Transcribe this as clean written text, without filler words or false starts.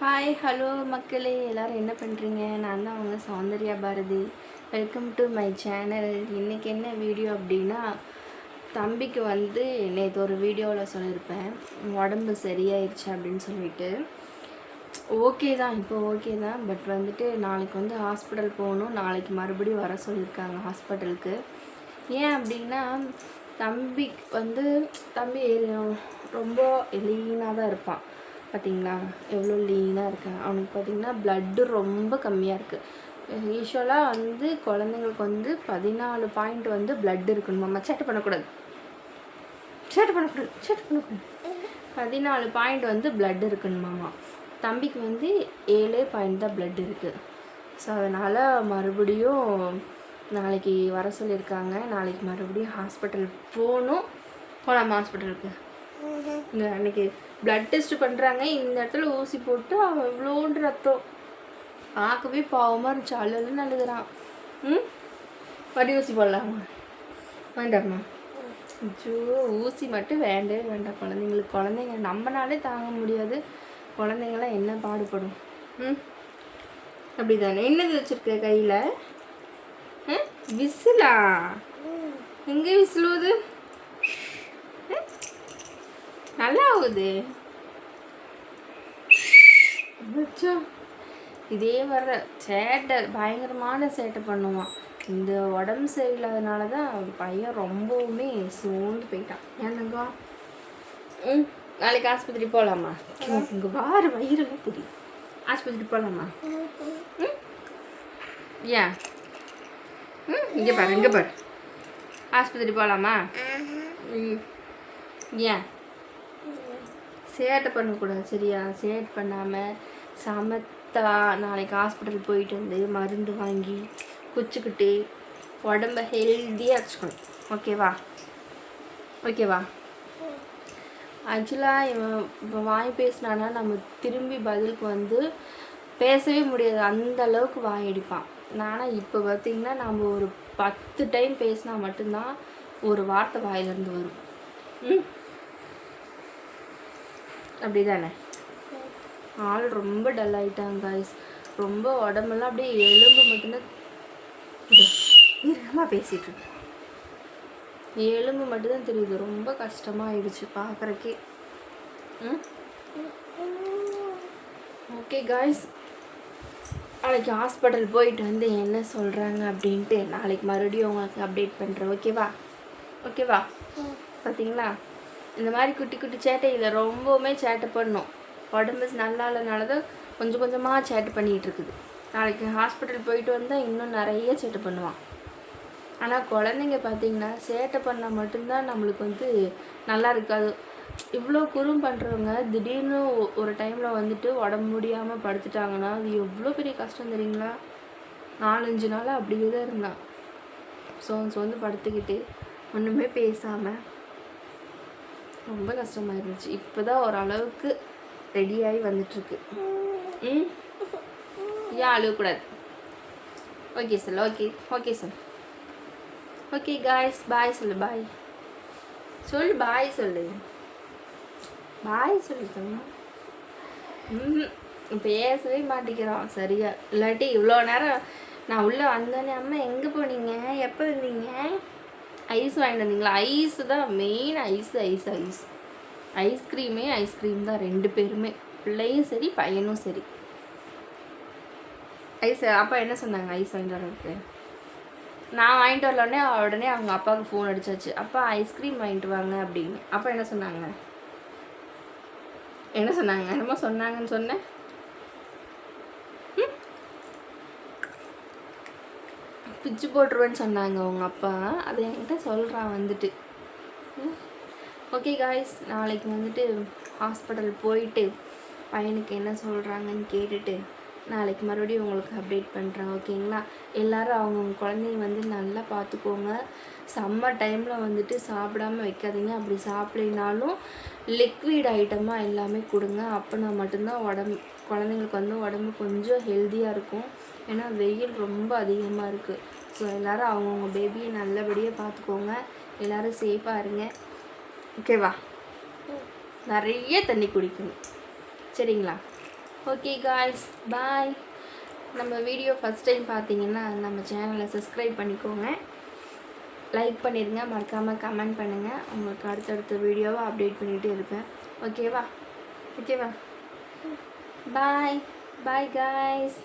Hi hello மக்களே, எல்லோரும் என்ன பண்ணுறீங்க? நான் தான் அவங்க Soundarya Bharathi. Welcome to my channel. இன்றைக்கி என்ன வீடியோ அப்படின்னா, தம்பிக்கு நேற்று ஒரு வீடியோவில் சொல்லியிருப்பேன், உடம்பு சரியாயிடுச்சு அப்படின்னு சொல்லிட்டு. ஓகே தான், இப்போ ஓகே தான். பட் நாளைக்கு ஹாஸ்பிட்டல் போகணும். நாளைக்கு மறுபடியும் வர சொல்லியிருக்காங்க ஹாஸ்பிட்டலுக்கு. ஏன் அப்படின்னா, தம்பி ரொம்ப லீனாக தான் இருப்பான். பார்த்திங்களா எவ்வளோ லீனாக இருக்கேன். அவனுக்கு பார்த்திங்கன்னா ப்ளட்டு ரொம்ப கம்மியாக இருக்குது. யூஸ்வலாக குழந்தைங்களுக்கு 14 பாயிண்ட் ப்ளட் இருக்கணுமாம்மா. சேட்டை பண்ணக்கூடாது 14 பாயிண்ட் ப்ளட் இருக்கணுமாம்மா. தம்பிக்கு 7 பாயிண்ட் தான் ப்ளட் இருக்குது. ஸோ அதனால் மறுபடியும் நாளைக்கு வர சொல்லியிருக்காங்க. நாளைக்கு மறுபடியும் ஹாஸ்பிட்டல் போகலாமா ஹாஸ்பிட்டலுக்கு? இந்த அன்றைக்கி ப்ளட் டெஸ்ட் பண்ணுறாங்க. இந்த இடத்துல ஊசி போட்டு அவன் இவ்வளோண்டு ரத்தம் பார்க்கவே பாவமாக இருந்துச்சு. அழுன்னு அழுகுறான். வடி ஊசி போடலாமா? வேண்டாம்மா. ஐயோ, ஊசி மட்டும் வேண்டவே வேண்டாம் குழந்தைங்க நம்மனாலே தாங்க முடியாது. குழந்தைங்களாம் என்ன பாடுபடும். அப்படி தானே. என்னது வச்சுருக்க கையில்? விசிலா? எங்கே விசிலுவது? நல்லா ஆகுது. இதே வர்ற சேட்டை, பயங்கரமான சேட்டை பண்ணுவான். இந்த உடம்பு சரியில்லாதனால தான் பையன் ரொம்பவுமே சோர்ந்து போயிட்டான். ஏன்னாங்க நாளைக்கு ஆஸ்பத்திரி போகலாமா? இங்கே வயிறெல்லாம் தெரியும். ஆஸ்பத்திரி போகலாமா? ஏன் இங்கே பாரு ஆஸ்பத்திரி போகலாமா? ஏன் சேட்டை பண்ணக்கூடாது சரியா? சேட்டை பண்ணாமல் சமத்தா நாளைக்கு ஹாஸ்பிட்டல் போயிட்டு மருந்து வாங்கி குச்சிக்கிட்டு உடம்ப ஹெல்த்தியாக வச்சுக்கணும். ஓகேவா? ஆக்சுவலாக இவன் இப்போ வாய் பேசினானா நம்ம திரும்பி பதிலுக்கு பேசவே முடியாது. அந்த அளவுக்கு வாய் அடிப்பான். ஆனால் இப்போ பார்த்திங்கன்னா நம்ம ஒரு 10 டைம் பேசினா மட்டும்தான் ஒரு வார்த்தை வாயிலேருந்து வரும். அப்படி தானே? ஆள் ரொம்ப டல் ஆகிட்டாங்க காய்ஸ். ரொம்ப உடம்பெல்லாம் அப்படியே எலும்பு மட்டும்தான் பேசிகிட்டு இருக்கேன். எலும்பு மட்டும்தான் தெரியுது. ரொம்ப கஷ்டமாக ஆயிடுச்சு பார்க்குறக்கே. ஓகே காய்ஸ், நாளைக்கு ஹாஸ்பிட்டல் போயிட்டு என்ன சொல்கிறாங்க அப்படின்ட்டு நாளைக்கு மறுபடியும் உங்களுக்கு அப்டேட் பண்ணுறேன். ஓகேவா? பார்த்தீங்களா, இந்த மாதிரி குட்டி குட்டி சேட்டையில் ரொம்பவுமே சேட்டை பண்ணும். உடம்பு நல்லா இல்லைனால தான் கொஞ்சம் கொஞ்சமாக சேட்டை பண்ணிகிட்டு இருக்குது. நாளைக்கு ஹாஸ்பிட்டல் போயிட்டு வந்தால் இன்னும் நிறைய சேட்டை பண்ணுவான். ஆனால் குழந்தைங்க பார்த்திங்கன்னா சேட்டை பண்ணால் மட்டும்தான் நம்மளுக்கு நல்லா இருக்காது. இவ்வளோ குறும் பண்ணுறவங்க திடீர்னு ஒரு டைமில் உடம்பு முடியாமல் படுத்துட்டாங்கன்னா அது எவ்வளோ பெரிய கஷ்டம் தெரியுங்களா? 4-5 நாளாக அப்படியே தான் இருந்தான். சோர்ந்து படுத்துக்கிட்டு ஒன்றுமே பேசாமல் ரொம்ப கஷ்டமாக இருந்துச்சு. இப்போ தான் ஓரளவுக்கு ரெடியாகி வந்துட்டுருக்கு. ஏன் அழுகக்கூடாது? Okay sir. Okay sir. Okay guys, bye சொல்லு. பாய் சொன்னா பேசவே மாட்டேங்கிறான் சரியா. இல்லாட்டி இவ்வளோ நேரம் நான் உள்ளே வந்தோடனே அம்மா எங்கே போனீங்க, எப்போ இருந்தீங்க, ஐஸ் வாங்கிட்டு வந்தீங்களா? ஐஸு தான் மெயின். ஐஸ்கிரீம் தான் 2 பேருமே, பிள்ளையும் சரி பையனும் சரி. ஐஸ் அப்பா என்ன சொன்னாங்க ஐஸ் வாங்கிட்டு வரதுக்கு? நான் வாங்கிட்டு வரலோடனே உடனே அவங்க அப்பாவுக்கு ஃபோன் அடிச்சாச்சு, அப்பா ஐஸ்கிரீம் வாங்கிட்டு வாங்க அப்படின்னு. அப்பா என்ன சொன்னாங்க? என்னமோ சொன்னாங்கன்னு சொன்னேன். பிச்சு போட்டுருவேன்னு சொன்னாங்க அவங்க அப்பா. அதை என்கிட்ட சொல்கிறான் ஓகே காய்ஸ், நாளைக்கு ஹாஸ்பிட்டல் போயிட்டு பையனுக்கு என்ன சொல்கிறாங்கன்னு கேட்டுட்டு நாளைக்கு மறுபடியும் உங்களுக்கு அப்டேட் பண்ணுறேன். ஓகேங்களா? எல்லோரும் அவங்கவுங்க குழந்தைங்க நல்லா பார்த்துக்கோங்க. சம்மர் டைமில் சாப்பிடாமல் வைக்காதீங்க. அப்படி சாப்பிட்லினாலும் லிக்விட் ஐட்டமாக எல்லாமே கொடுங்க. அப்போனா மட்டும்தான் குழந்தைங்களுக்கு உடம்பு கொஞ்சம் ஹெல்த்தியாக இருக்கும். ஏன்னா வெயில் ரொம்ப அதிகமாக இருக்குது. ஸோ எல்லோரும் அவங்கவுங்க பேபியை நல்லபடியாக பார்த்துக்கோங்க. எல்லோரும் சேஃபாக இருங்க. ஓகேவா? நிறைய தண்ணி குடிக்கணும் சரிங்களா? ஓகே காய்ஸ் பாய். நம்ம வீடியோ ஃபஸ்ட் டைம் பார்த்தீங்கன்னா நம்ம சேனலை சப்ஸ்கிரைப் பண்ணிக்கோங்க, லைக் பண்ணிடுங்க, மறக்காமல் கமெண்ட் பண்ணுங்கள். உங்களுக்கு அடுத்தடுத்த வீடியோவை அப்டேட் பண்ணிகிட்டே இருப்பேன். ஓகேவா? பாய் பாய் காய்ஸ்.